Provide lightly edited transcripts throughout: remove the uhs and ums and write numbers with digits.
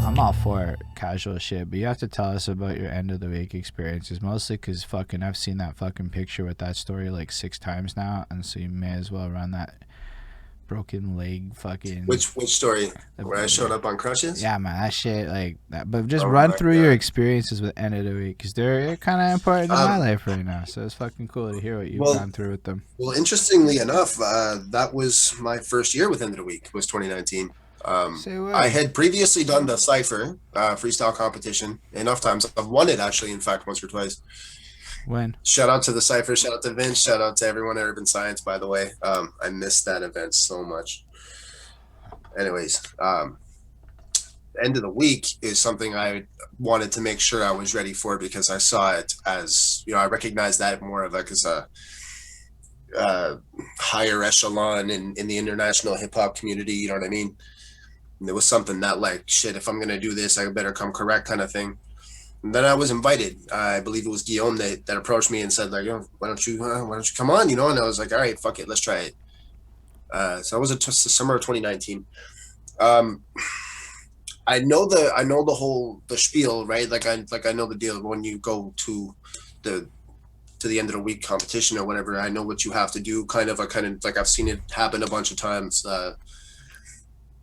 I'm all for casual shit, but you have to tell us about your end of the week experiences. Mostly because fucking I've seen that fucking picture with that story like 6 times now, and so you may as well run that broken leg fucking. Which story? Where I The, showed up on crutches? yeah, man, that shit like that. But just Oh run my through your god. experiences with end of the week because they're kind of important in my Um, life right now. So it's fucking cool to hear what you've well, gone through with them. interestingly enough, that was my first year with End of the Week, was 2019. Say I what? had previously done the Cypher freestyle competition enough times. I've won it actually, in fact, once or twice. When? Shout out to the Cypher, shout out to Vince, shout out to everyone at Urban Science, by the way. I missed that event so much. Anyways, end of the week is something I wanted to make sure I was ready for because I saw it as, I recognize that more of like as a higher echelon in the international hip hop community. You know what I mean? And it was something that like, shit, if I'm going to do this, I better come correct kind of thing. And then I was invited. I believe it was Guillaume that approached me and said like, why don't you come on? And I was like, all right, fuck it. Let's try it. So that was the summer of 2019. Um, I know the whole the spiel, right? Like I know the deal when you go the to the end of the week competition or whatever. I know what you have to do. Kind of like I've seen it happen a bunch of times.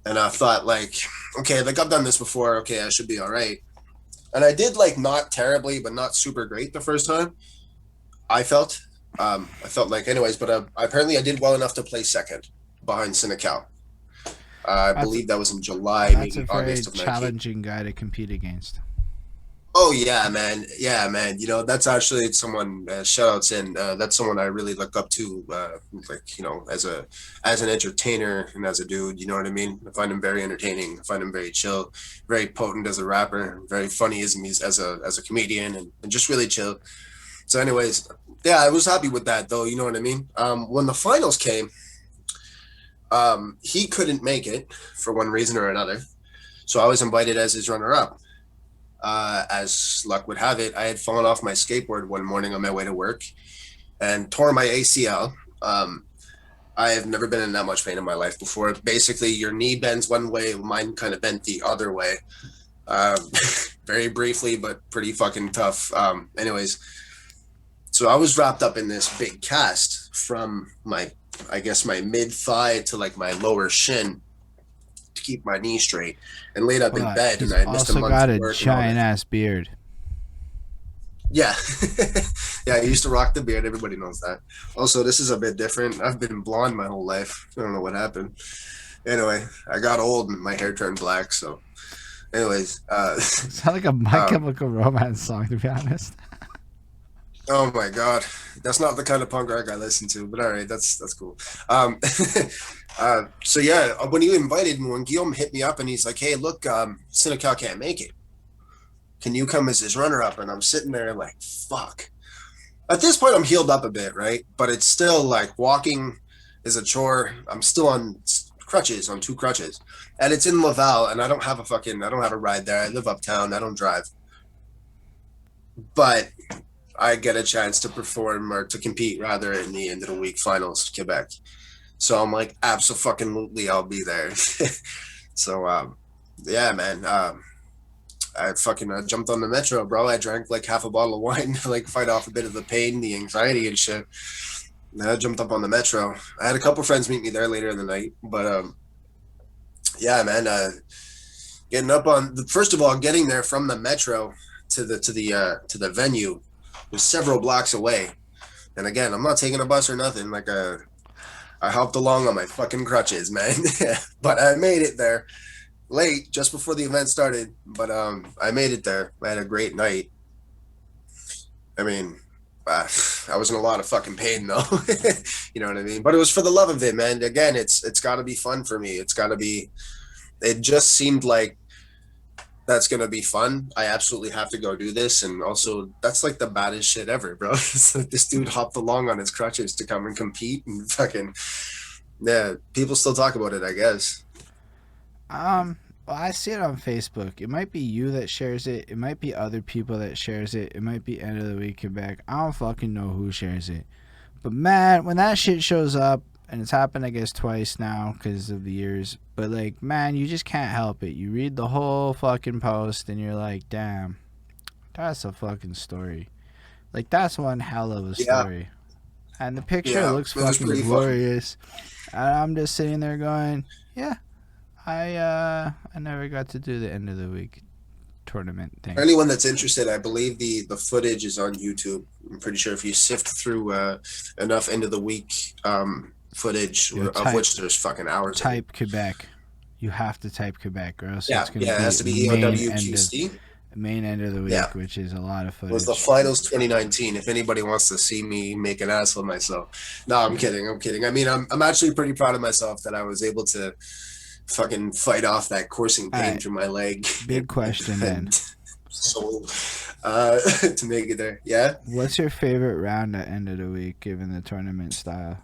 And I thought like, okay, like I've done this before. Okay, I should be all right. And I did like not terribly, but not super great the first time. I felt, like anyways, but apparently I did well enough to play second behind Senecal. I That's believe that was in July, that's a maybe very August of 19. challenging guy to compete against. Oh yeah, man. Yeah, man. That's actually someone. Shout outs in. That's someone I really look up to. Like as an entertainer and as a dude. You know what I mean? I find him very entertaining. I find him very chill, very potent as a rapper, very funny as a comedian, and just really chill. So, anyways, yeah, I was happy with that though. You know what I mean? When the finals came, he couldn't make it for one reason or another. So I was invited as his runner up. As luck would have it, I had fallen off my skateboard one morning on my way to work and tore my ACL. I have never been in that much pain in my life before. Basically, your knee bends one way, mine kind of bent the other way. Um, very briefly, but pretty fucking tough. Anyways, so I was wrapped up in this big cast from I guess, my mid thigh to like my lower shin to keep my knee straight and laid up in But bed, and he's I missed a also month got of a work and all giant that. ass beard. Yeah. Yeah, I used to rock the beard. Everybody knows that. Also, this is a bit different. I've been blonde my whole life. I don't know what happened. Anyway, I got old and my hair turned black. So, anyways, Sound like a My um, Chemical Romance song, to be honest. oh my God, that's not the kind of punk rock I listen to. But all right, that's cool. Um, so yeah, when you invited me, when Guillaume hit me up and he's like, "Hey, look, Senecal can't make it. Can you come as his runner up?" And I'm sitting there like, "Fuck." At this point I'm healed up a bit, right? But it's still like walking is a chore. I'm still on crutches, on two crutches, and it's in Laval, and I don't have a ride there. I live uptown. I don't drive, but I get a chance to perform or to compete rather in the end of the week finals, Quebec. So I'm like, absolutely, I'll be there. So yeah, man. I fucking jumped on the metro, bro. I drank like half a bottle of wine to like fight off a bit of the pain, the anxiety, and shit. And I jumped up on the metro. I had a couple friends meet me there later in the night, but yeah, man. Getting up on first of all, getting there from the metro to the venue was several blocks away. And again, I'm not taking a bus or nothing. Like I hopped along on my fucking crutches, man. But I made it there late, just before the event started. But I made it there. I had a great night. I mean, I was in a lot of fucking pain though. You know what I mean? But it was for the love of it, man. Again, it's got to be fun for me. It's got to be. It just seemed like that's gonna be fun. I absolutely have to go do this, and also that's like the baddest shit ever, bro. It's like this dude hopped along on his crutches to come and compete, and fucking yeah, people still talk about it, I guess. Well, I see it on Facebook. It might be you that shares it. It might be other people that shares it. It might be end of the week Quebec. I don't fucking know who shares it. But man, when that shit shows up and it's happened I guess twice now because of the years. But like, man, you just can't help it. You read the whole fucking post and you're like, damn, that's a fucking story. Like that's one hell of a Yeah, story. And the picture yeah, looks it was fucking pretty fucking. glorious. And I'm just sitting there going, yeah, I never got to do the end of the week tournament For thing. anyone that's interested, I believe the footage is on YouTube. I'm pretty sure if you sift through enough end of the week footage, Yo, of type which there's fucking hours of it. type Quebec. You have to type Quebec, or else Yeah, it's gonna yeah, it be has to be EOWQC. main end of the Yeah, week, which is a lot of it was the footage. finals 2019. If anybody wants to see me make an ass of myself, no, I'm kidding. I'm kidding. I mean, I'm actually pretty proud of myself that I was able to fucking fight off that coursing All pain right, through my leg big question then. and soul to make it there. Yeah. What's your favorite round at end of the week, given the tournament style?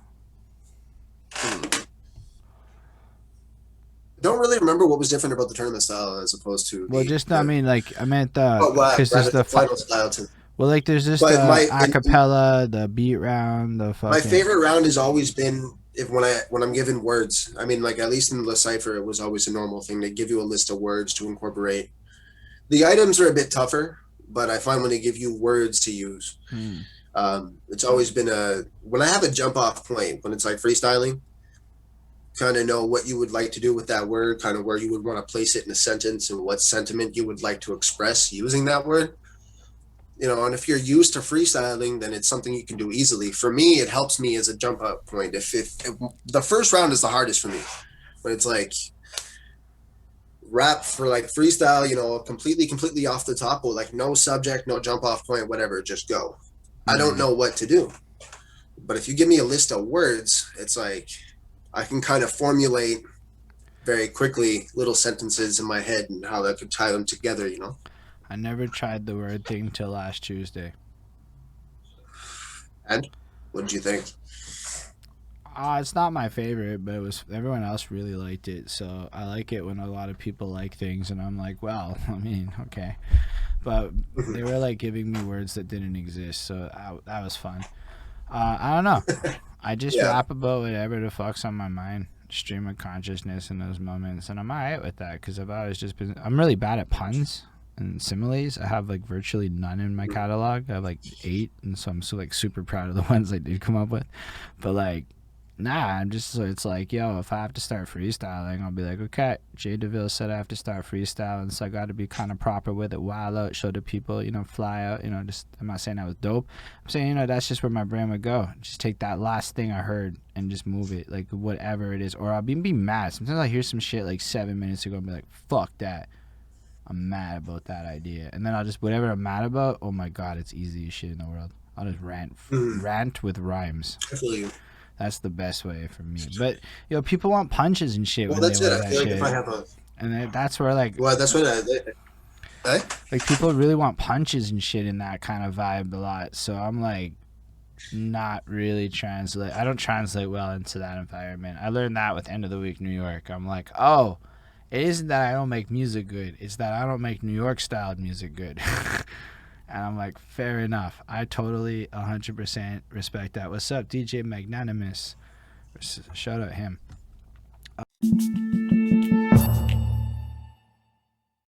Don't really remember what was different about the tournament style as opposed to Well, just I the mean, like I meant the but what because there's rather the the final style too. well, like there's just But the my acapella, the beat round, the my fucking favorite round has always been if when I'm given words. I mean, like at least in the cipher, it was always a normal thing. They give you a list of words to incorporate. The items are a bit tougher, but I find when they give you words to use, it's always been a when I have a jump off point when it's like freestyling. Kind of know what you would like to do with that word, kind of where you would want to place it in a sentence, and what sentiment you would like to express using that word. And if you're used to freestyling, then it's something you can do easily. For me, it helps me as a jump up point. If the first round is the hardest for me, when it's like rap for like freestyle, completely off the top, or like no subject, no jump off point, whatever, just go. I don't know what to do. But if you give me a list of words, it's like I can kind of formulate very quickly little sentences in my head and how I could tie them together. I never tried the word thing till last Tuesday. And what did you think? It's not my favorite, but it was everyone else really liked it. So I like it when a lot of people like things, and I'm like, well, I mean, okay. But they were like giving me words that didn't exist, so that was fun. I don't know. I just Yeah. rap about whatever the fuck's on my mind, stream of consciousness in those moments, and I'm alright with that because I've always just been. I'm really bad at puns and similes. I have like virtually none in my catalog. I have like 8, and so I'm so like super proud of the ones I did come up with. But like, nah, I'm just so it's like, yo, if I have to start freestyling, I'll be like, okay, Jay DaVille said I have to start freestyling, so I got to be kind of proper with it, wild out, show the people, fly out, just, I'm not saying that was dope. I'm saying, that's just where my brain would go. Just take that last thing I heard and just move it, like whatever it is, or I'll be mad. Sometimes I hear some shit like 7 minutes ago and be like, fuck that. I'm mad about that idea, and then I'll just whatever I'm mad about. Oh my god, it's easiest shit in the world. I'll just rant with rhymes. I feel you. That's the best way for me. But people want punches and shit Well, when that's they it. wear I that feel like shit, if I have a and that's where like well, that's what I like people really want punches and shit in that kind of vibe a lot. So I'm like not really translate. I don't translate well into that environment. I learned that with End of the Week New York. I'm like, oh, it isn't that I don't make music good. It's that I don't make New York style music good. And I'm like, fair enough. I totally 100% respect that. What's up, DJ Magnanimous? Shout out him.